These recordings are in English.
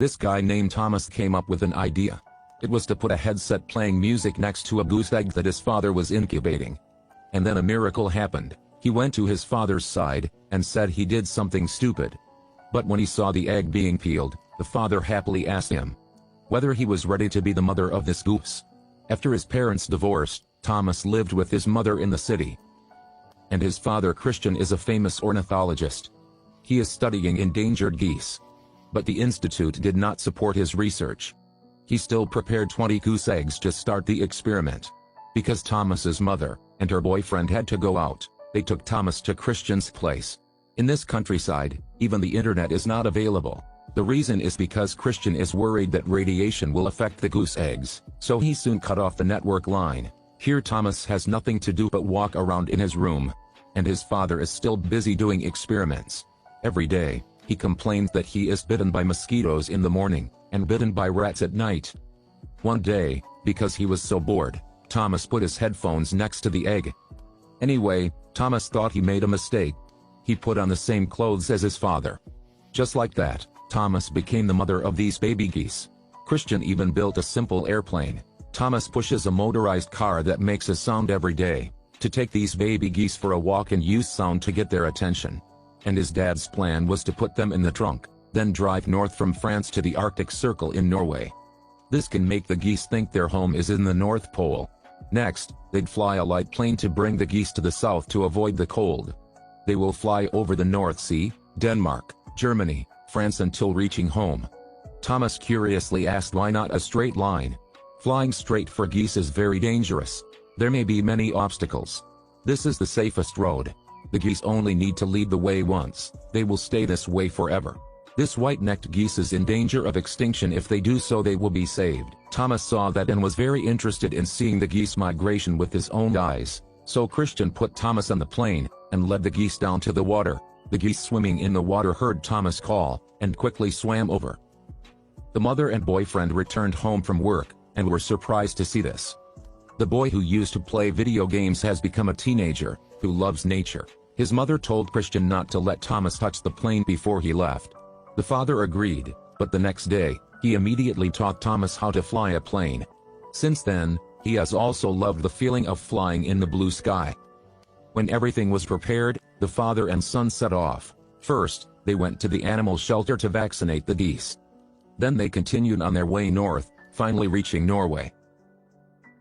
This guy named Thomas came up with an idea. It was to put a headset playing music next to a goose egg that his father was incubating. And then a miracle happened. He went to his father's side, and said he did something stupid. But when he saw the egg being peeled, the father happily asked him whether he was ready to be the mother of this goose. After his parents divorced, Thomas lived with his mother in the city. And his father Christian is a famous ornithologist. He is studying endangered geese. But the institute did not support his research. He still prepared 20 goose eggs to start the experiment. Because Thomas's mother and her boyfriend had to go out, they took Thomas to Christian's place. In this countryside, even the internet is not available. The reason is because Christian is worried that radiation will affect the goose eggs, so he soon cut off the network line. Here Thomas has nothing to do but walk around in his room. And his father is still busy doing experiments. Every day, he complains that he is bitten by mosquitoes in the morning, and bitten by rats at night. One day, because he was so bored, Thomas put his headphones next to the egg. Anyway, Thomas thought he made a mistake. He put on the same clothes as his father. Just like that, Thomas became the mother of these baby geese. Christian even built a simple airplane. Thomas pushes a motorized car that makes a sound every day, to take these baby geese for a walk and use sound to get their attention. And his dad's plan was to put them in the trunk, then drive north from France to the Arctic Circle in Norway. This can make the geese think their home is in the North Pole. Next, they'd fly a light plane to bring the geese to the south to avoid the cold. They will fly over the North Sea, Denmark, Germany, France until reaching home. Thomas curiously asked why not a straight line. Flying straight for geese is very dangerous. There may be many obstacles. This is the safest road. The geese only need to lead the way once. They will stay this way forever. This white-necked geese is in danger of extinction. If they do so, they will be saved. Thomas saw that and was very interested in seeing the geese migration with his own eyes. So Christian put Thomas on the plane, and led the geese down to the water. The geese swimming in the water heard Thomas call, and quickly swam over. The mother and boyfriend returned home from work, and were surprised to see this. The boy who used to play video games has become a teenager, who loves nature. His mother told Christian not to let Thomas touch the plane before he left. The father agreed, but the next day, he immediately taught Thomas how to fly a plane. Since then, he has also loved the feeling of flying in the blue sky. When everything was prepared, the father and son set off. First, they went to the animal shelter to vaccinate the geese. Then they continued on their way north, finally reaching Norway.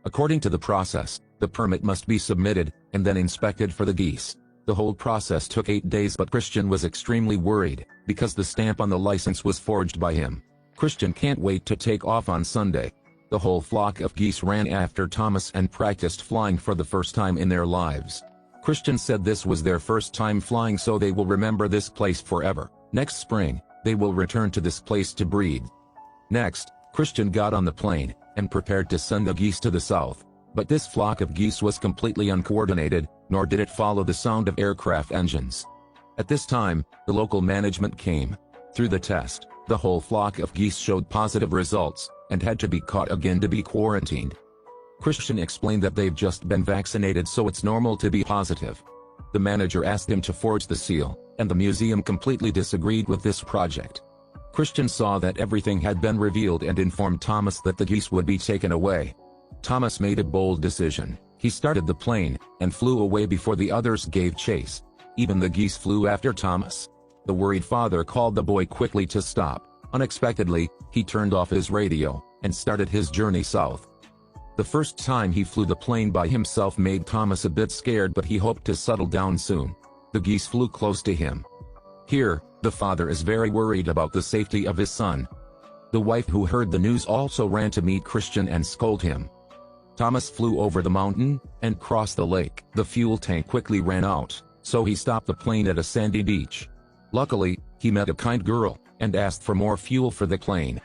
According to the process, the permit must be submitted, and then inspected for the geese. The whole process took 8 days, but Christian was extremely worried, because the stamp on the license was forged by him. Christian can't wait to take off on Sunday. The whole flock of geese ran after Thomas and practiced flying for the first time in their lives. Christian said this was their first time flying, so they will remember this place forever. Next spring, they will return to this place to breed. Next, Christian got on the plane, and prepared to send the geese to the south. But this flock of geese was completely uncoordinated, nor did it follow the sound of aircraft engines. At this time, the local management came. Through the test, the whole flock of geese showed positive results, and had to be caught again to be quarantined. Christian explained that they've just been vaccinated, so it's normal to be positive. The manager asked him to forge the seal, and the museum completely disagreed with this project. Christian saw that everything had been revealed and informed Thomas that the geese would be taken away. Thomas made a bold decision. He started the plane, and flew away before the others gave chase. Even the geese flew after Thomas. The worried father called the boy quickly to stop. Unexpectedly, he turned off his radio, and started his journey south. The first time he flew the plane by himself made Thomas a bit scared, but he hoped to settle down soon. The geese flew close to him. Here, the father is very worried about the safety of his son. The wife who heard the news also ran to meet Christian and scold him. Thomas flew over the mountain, and crossed the lake. The fuel tank quickly ran out, so he stopped the plane at a sandy beach. Luckily, he met a kind girl, and asked for more fuel for the plane.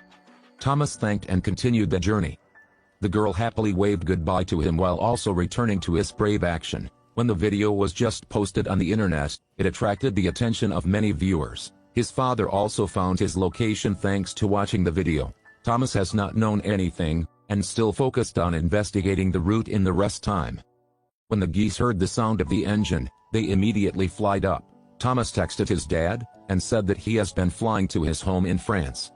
Thomas thanked and continued the journey. The girl happily waved goodbye to him while also returning to his brave action. When the video was just posted on the internet, it attracted the attention of many viewers. His father also found his location thanks to watching the video. Thomas has not known anything, and still focused on investigating the route in the rest time. When the geese heard the sound of the engine, they immediately flied up. Thomas texted his dad, and said that he has been flying to his home in France.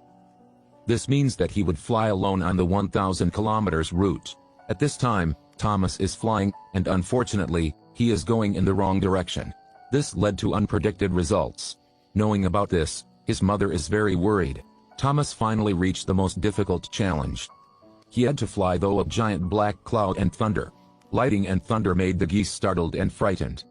This means that he would fly alone on the 1,000 kilometers route. At this time, Thomas is flying, and unfortunately, he is going in the wrong direction. This led to unpredicted results. Knowing about this, his mother is very worried. Thomas finally reached the most difficult challenge. He had to fly through a giant black cloud and thunder. Lightning and thunder made the geese startled and frightened.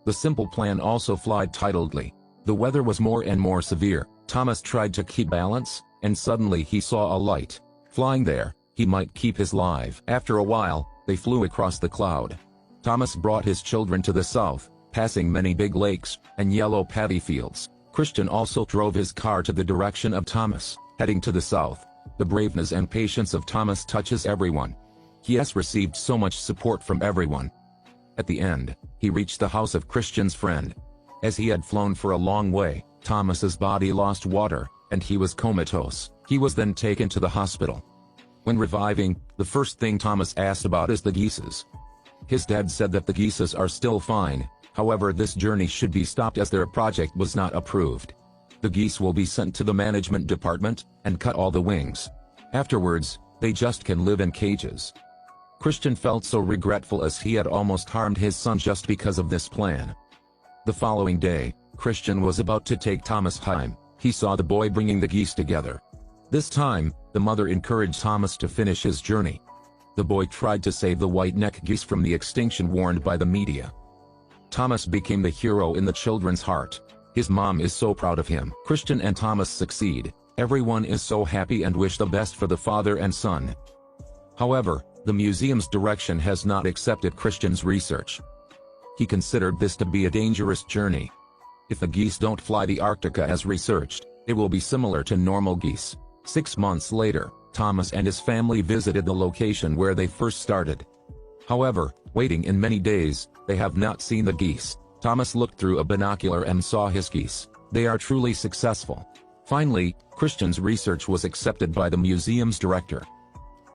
The simple plan also flied tidily. The weather was more and more severe. Thomas tried to keep balance, and suddenly he saw a light. Flying there, he might keep his life. After a while, they flew across the cloud. Thomas brought his children to the south, passing many big lakes and yellow paddy fields. Christian also drove his car to the direction of Thomas, heading to the south. The braveness and patience of Thomas touches everyone. He has received so much support from everyone. At the end, he reached the house of Christian's friend. As he had flown for a long way, Thomas's body lost water, and he was comatose. He was then taken to the hospital. When reviving, the first thing Thomas asked about is the geeses. His dad said that the geeses are still fine, however this journey should be stopped as their project was not approved. The geese will be sent to the management department, and cut all the wings. Afterwards, they just can live in cages. Christian felt so regretful as he had almost harmed his son just because of this plan. The following day, Christian was about to take Thomas home. He saw the boy bringing the geese together. This time, the mother encouraged Thomas to finish his journey. The boy tried to save the white-neck geese from the extinction warned by the media. Thomas became the hero in the children's heart. His mom is so proud of him. Christian and Thomas succeed. Everyone is so happy and wish the best for the father and son. However, the museum's direction has not accepted Christian's research. He considered this to be a dangerous journey. If the geese don't fly the Arctica as researched, it will be similar to normal geese. 6 months later, Thomas and his family visited the location where they first started. However, waiting in many days, they have not seen the geese. Thomas looked through a binocular and saw his geese. They are truly successful. Finally, Christian's research was accepted by the museum's director.